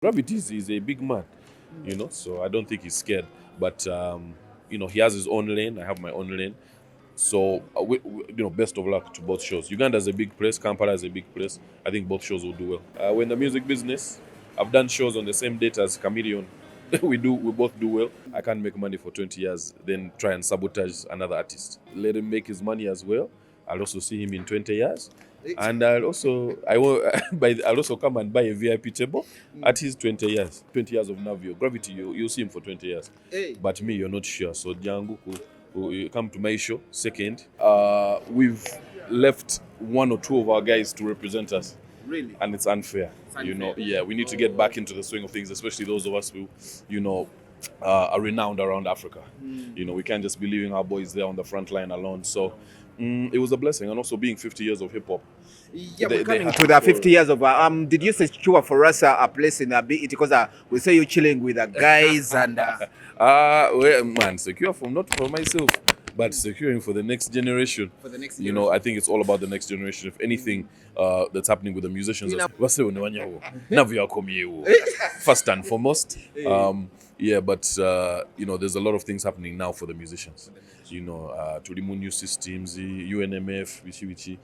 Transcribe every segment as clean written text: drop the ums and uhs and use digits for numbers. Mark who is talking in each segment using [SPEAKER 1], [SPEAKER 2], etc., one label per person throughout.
[SPEAKER 1] Gravity is a big man, so I don't think he's scared. But he has his own lane. I have my own lane. So best of luck to both shows. Uganda is a big place. Kampala is a big place. I think both shows will do well. We're in the music business. I've done shows on the same date as Chameleon. We both do well. I can't make money for 20 years, then try and sabotage another artist. Let him make his money as well. I'll also see him in 20 years. And I'll also come and buy a VIP table at his 20 years. 20 years of Navio. Gravity, you'll see him for 20 years.
[SPEAKER 2] Hey.
[SPEAKER 1] But me, you're not sure. So Django, you come to my show, second. We've left one or two of our guys to represent us.
[SPEAKER 2] Really?
[SPEAKER 1] And it's unfair. Yeah, we need to get back into the swing of things, especially those of us who, are renowned around Africa. We can't just be leaving our boys there on the front line alone. So it was a blessing. And also being 50 years of hip hop.
[SPEAKER 2] Yeah, we're coming to the 50 years of. Did you secure for us a place in a bit? Because we saw you chilling with the guys and.
[SPEAKER 1] Well, man, secure not for myself, but securing for the next generation.
[SPEAKER 2] For the next generation.
[SPEAKER 1] I think it's all about the next generation. If anything, that's happening with the musicians. First and foremost. But there's a lot of things happening now for the musicians. Tulimu new systems, UNMF, Wichi.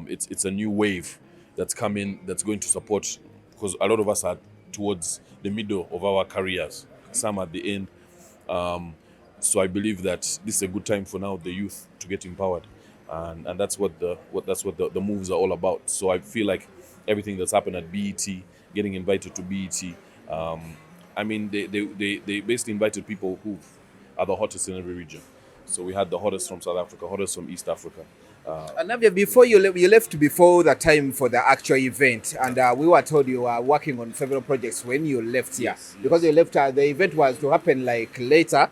[SPEAKER 1] It's a new wave that's coming that's going to support, because a lot of us are towards the middle of our careers, some at the end. So I believe that this is a good time for now the youth to get empowered, and that's what the moves are all about. So I feel like everything that's happened at BET, getting invited to BET, they basically invited people who are the hottest in every region. So we had the hottest from South Africa, hottest from East Africa.
[SPEAKER 2] And Navio, before you left before the time for the actual event, and we were told you were working on several projects when you left here.
[SPEAKER 1] Yes.
[SPEAKER 2] Because you left, the event was to happen like later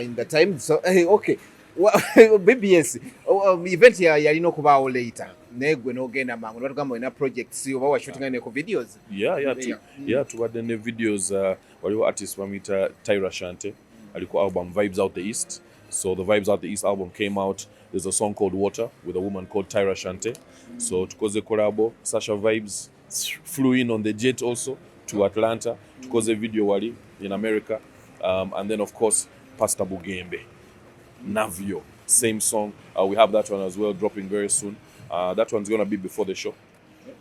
[SPEAKER 2] in the time. So okay, BBS event here yalino kubaawo later. Negwe nogenda mangu natugamba ina projects oba washootinga ne ku videos.
[SPEAKER 1] Tuwadde ne videos waliwo artist bamuyita Tyra Shante aliko album Vibes Out the East. So the Vibes Out the East album came out. There's a song called Water with a woman called Tyra Shante. So tukoze collabo, Sasha Vibes flew in on the jet also to Atlanta. Tukoze video wali in America. And then of course Pastor Bugembe, Navio, same song. We have that one as well dropping very soon. That one's gonna be before the show.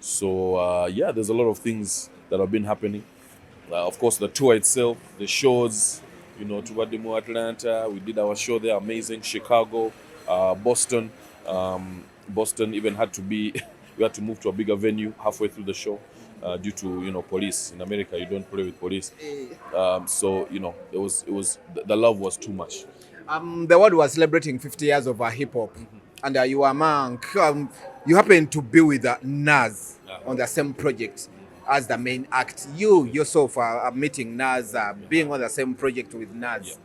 [SPEAKER 1] So there's a lot of things that have been happening. Of course the tour itself, the shows, Tuwadimo Atlanta, we did our show there, amazing. Chicago, Boston. Boston even we had to move to a bigger venue halfway through the show due to police. In America, you don't play with police. So it was the love was too much.
[SPEAKER 2] The world was celebrating 50 years of hip hop, and you were among. You happened to be with Nas on the same project as the main act. You yourself are meeting Nas, being on the same project with Nas.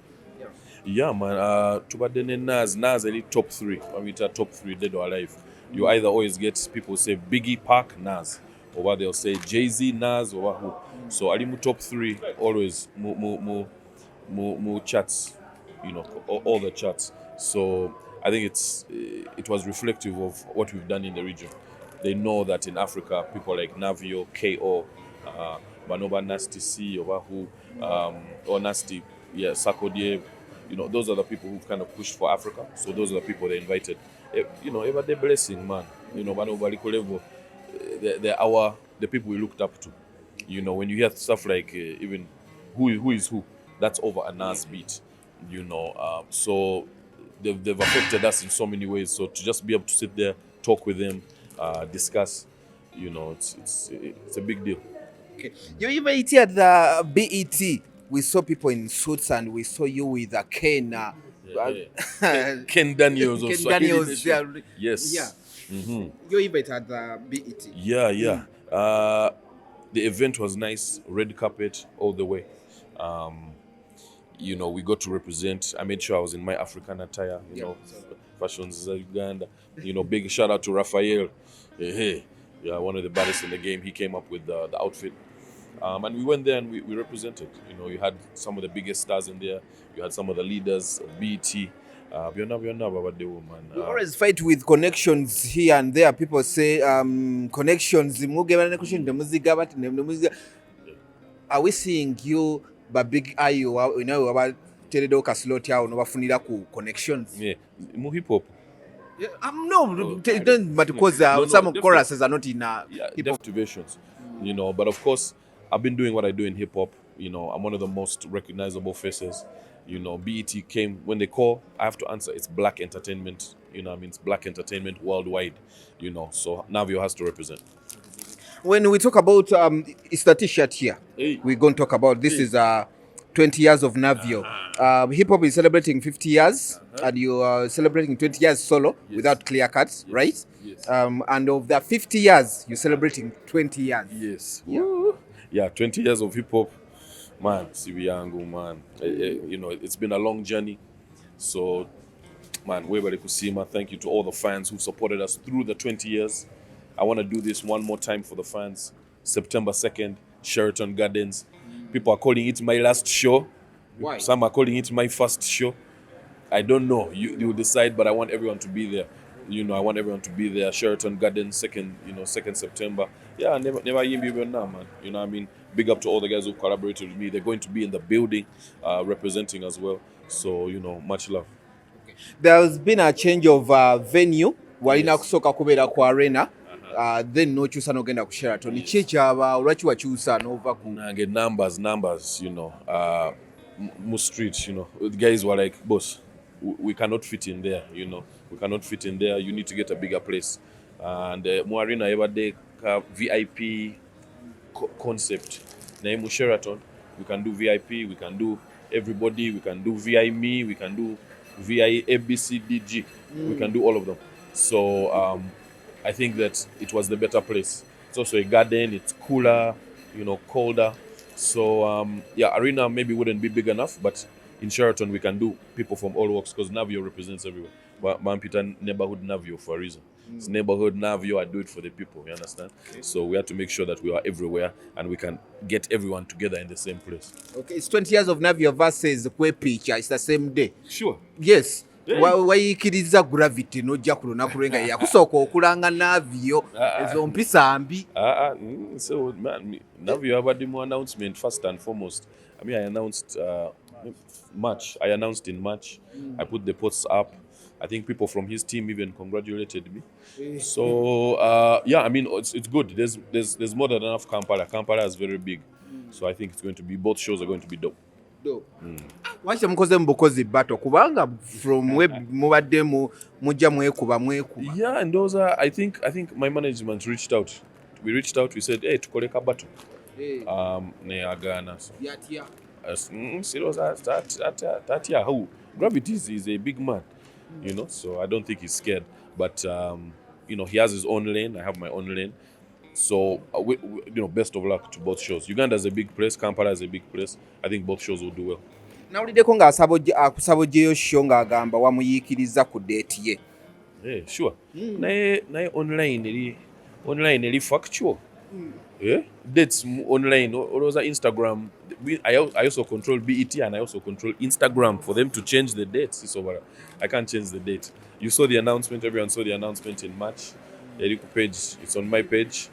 [SPEAKER 1] Yeah, man. Tubadde ne Nas any top 3. When we top 3 dead or alive, you either always get people say Biggie, Pac, Nas, or they'll say Jay-Z, Nas, or who. So ali mu top 3 always mu chats, all the chats. So I think it was reflective of what we've done in the region. They know that in Africa, people like Navio, KO, Banoba Nasty C, or who, or Nasty, Sakodie, those are the people who've kind of pushed for Africa. So those are the people they invited. Ever the blessing, man. Banoba Likolevo, they're the people we looked up to. When you hear stuff like even who is who, that's over a Nas beat. So they've affected us in so many ways. So to just be able to sit there, talk with them, discuss, it's a big deal.
[SPEAKER 2] Okay. You even here at the BET. We saw people in suits and we saw you with a Ken.
[SPEAKER 1] Ken Daniels also.
[SPEAKER 2] Ken Daniels.
[SPEAKER 1] Yes.
[SPEAKER 2] Yeah.
[SPEAKER 1] Mm-hmm.
[SPEAKER 2] You even at the BET.
[SPEAKER 1] Yeah. The event was nice. Red carpet all the way. We got to represent. I made sure I was in my African attire. Fashions Uganda. Big shout out to Raphael. Yeah, one of the baddest in the game. He came up with the outfit. And we went there and we represented. You had some of the biggest stars in there. You had some of the leaders of BET. You
[SPEAKER 2] always fight with connections here and there. People say connections. are we seeing you ba big eye you know about teledo kasloti awo no bafunira ku connections?
[SPEAKER 1] Yeah, mu hip hop.
[SPEAKER 2] Yeah, no, but because
[SPEAKER 1] No,
[SPEAKER 2] some
[SPEAKER 1] definitely.
[SPEAKER 2] choruses are not in
[SPEAKER 1] Yeah,
[SPEAKER 2] hip hop.
[SPEAKER 1] motivations, but of course, I've been doing what I do in hip hop. I'm one of the most recognizable faces. BET came when they call, I have to answer. It's black entertainment. It's black entertainment worldwide. So Navio has to represent.
[SPEAKER 2] When we talk about it's the t-shirt here,
[SPEAKER 1] Hey.
[SPEAKER 2] we're going to talk about this is 20 years of Navio. Hip hop is celebrating 50 years, and you are celebrating 20 years solo without clear cuts, right?
[SPEAKER 1] Yes.
[SPEAKER 2] And of the 50 years, you're celebrating 20 years.
[SPEAKER 1] Yes.
[SPEAKER 2] Yeah.
[SPEAKER 1] Woo. Yeah, 20 years of hip hop. Man, Sibi yangu, man. It's been a long journey. So, man, Webale Kusima, thank you to all the fans who supported us through the 20 years. I want to do this one more time for the fans. September 2nd, Sheraton Gardens. People are calling it my last show.
[SPEAKER 2] Why?
[SPEAKER 1] Some are calling it my first show. I don't know. You decide, but I want everyone to be there. I want everyone to be there. Sheraton Gardens, 2nd September. Yeah, never even now, man. I mean? Big up to all the guys who collaborated with me. They're going to be in the building, representing as well. So, much love.
[SPEAKER 2] There's been a change of venue. Walina
[SPEAKER 1] Yes.
[SPEAKER 2] kusoka kubeera ku arena. Then nokyusa n'ogenda ku Sheraton. Ki ekyaba lwaki wakyusa n'ova ku
[SPEAKER 1] Nange numbers, mu street, the guys were like, boss, we cannot fit in there, we cannot fit in there. You need to get a bigger place. And mu arena yebadde ka VIP concept. Naye mu Sheraton, we can do VIP, we can do everybody, we can do VI me, we can do VI ABCDG, we can do all of them. So I think that it was the better place. It's also a garden, it's cooler, colder. So arena maybe wouldn't be big enough, but in Sheraton we can do people from all walks because Navio represents everywhere. But Mampita neighborhood Navio for a reason. It's neighborhood Navio, I do it for the people, you understand? Okay. So we have to make sure that we are everywhere and we can get everyone together in the same place.
[SPEAKER 2] Okay, it's 20 years of Navio versus Kwe Picture. It's the same day.
[SPEAKER 1] Sure.
[SPEAKER 2] Yes.
[SPEAKER 1] Yeah.
[SPEAKER 2] Wayikiriza gravity nojja ku lunaku lwenga yakusooka okulanga Navio ezo mpisa mbi.
[SPEAKER 1] So man, Navio abadde mu announcement first and foremost. I mean, I announced March. I announced in March. I put the posts up. I think people from his team even congratulated me. So I mean, it's good. There's more than enough Kampala. Kampala is very big, so I think it's going to be, both shows are going to be dope.
[SPEAKER 2] Lwaki mukoze mu bukozi battle kubanga from web mubadde mujja mwekuba.
[SPEAKER 1] Yeah, and those are, I think my management reached out. We reached out. We said, hey, tukole ka battle. Ne agana.
[SPEAKER 2] Yatya.
[SPEAKER 1] Serious that yeah, how Gravity is a big man, so I don't think he's scared. But he has his own lane. I have my own lane. So best of luck to both shows. Uganda is a big place. Kampala is a big place. I think both shows will do well.
[SPEAKER 2] Nawuliddeko ng'akusaba oggyeyo show ng'agamba wamuyiikiriza ku date ye.
[SPEAKER 1] Yeah, sure. Naye online eri factual. Yeah, dates online or Instagram. I also control BET and I also control Instagram for them to change the dates. So I can't change the date. You saw the announcement. Everyone saw the announcement in March. The page. It's on my page,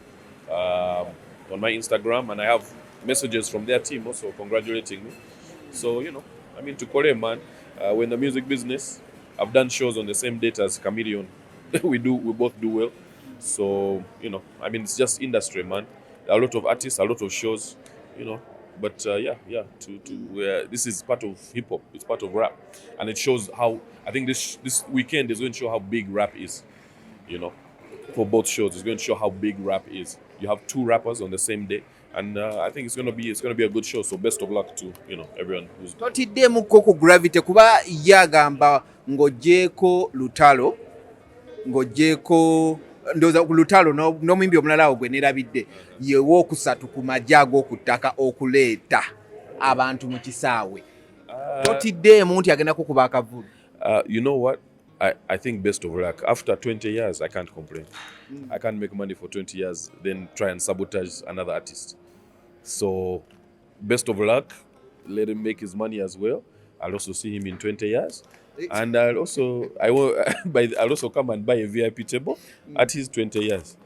[SPEAKER 1] on my Instagram, and I have messages from their team also congratulating me. So I mean, to Korea, man, we're in the music business. I've done shows on the same date as Chameleon. We both do well. So I mean, it's just industry, man. A lot of artists, a lot of shows, But this is part of hip hop. It's part of rap, and it shows how. I think this weekend is going to show how big rap is. For both shows, it's going to show how big rap is. You have two rappers on the same day, and I think it's going to be a good show. So best of luck to everyone who's.
[SPEAKER 2] Totiddemu ku Gravity kuba yagamba ng'oggyeko Lutalo, ng'oggyeko ndoza ku Lutalo n'omuyimbi omulala awo gwe neerabidde ye wookusatu ku magye ag'okuttaka okuleeta abantu mu kisaawe. Totiddeemu nti agenda kukuba akavulu.
[SPEAKER 1] You know what? I think best of luck. After 20 years, I can't complain. I can't make money for 20 years, then try and sabotage another artist. So, best of luck. Let him make his money as well. I'll also see him in 20 years. And I'll also come and buy a VIP table at his 20 years.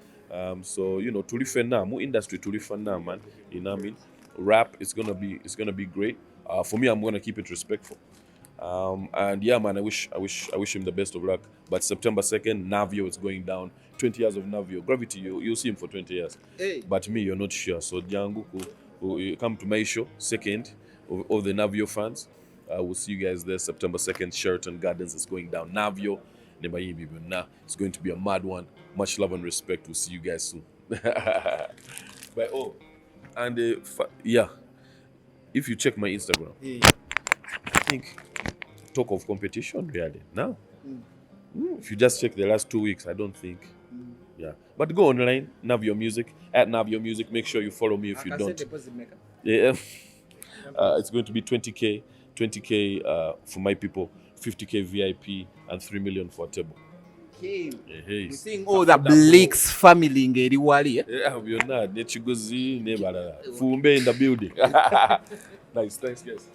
[SPEAKER 1] So, tulifena, mu industry tulifena, man. You know what I mean? rap. It's gonna be great. For me, I'm gonna keep it respectful. And yeah, man, I wish him the best of luck. But September 2nd, Navio is going down. 20 years of Navio. Gravity, you'll see him for 20 years.
[SPEAKER 2] Hey.
[SPEAKER 1] But me, you're not sure. So Jangu, you come to my show, second, of all the Navio fans. We'll see you guys there September 2nd. Sheraton Gardens is going down. Navio, it's going to be a mad one. Much love and respect. We'll see you guys soon. But and yeah, if you check my Instagram,
[SPEAKER 2] Hey.
[SPEAKER 1] I think talk of competition really now. If you just check the last 2 weeks, I don't think. Yeah, but go online, Navio Music, at Navio Music. Make sure you follow me if you don't. Yeah, it's going to be 20k for my people, 50k VIP, and 3 million for a table.
[SPEAKER 2] Hey.
[SPEAKER 1] Hey.
[SPEAKER 2] We're seeing all the Blakes family ngeri wali.
[SPEAKER 1] Yeah, we're not. Nechigozi, nebala. Fumbe in the building. Nice, thanks guys.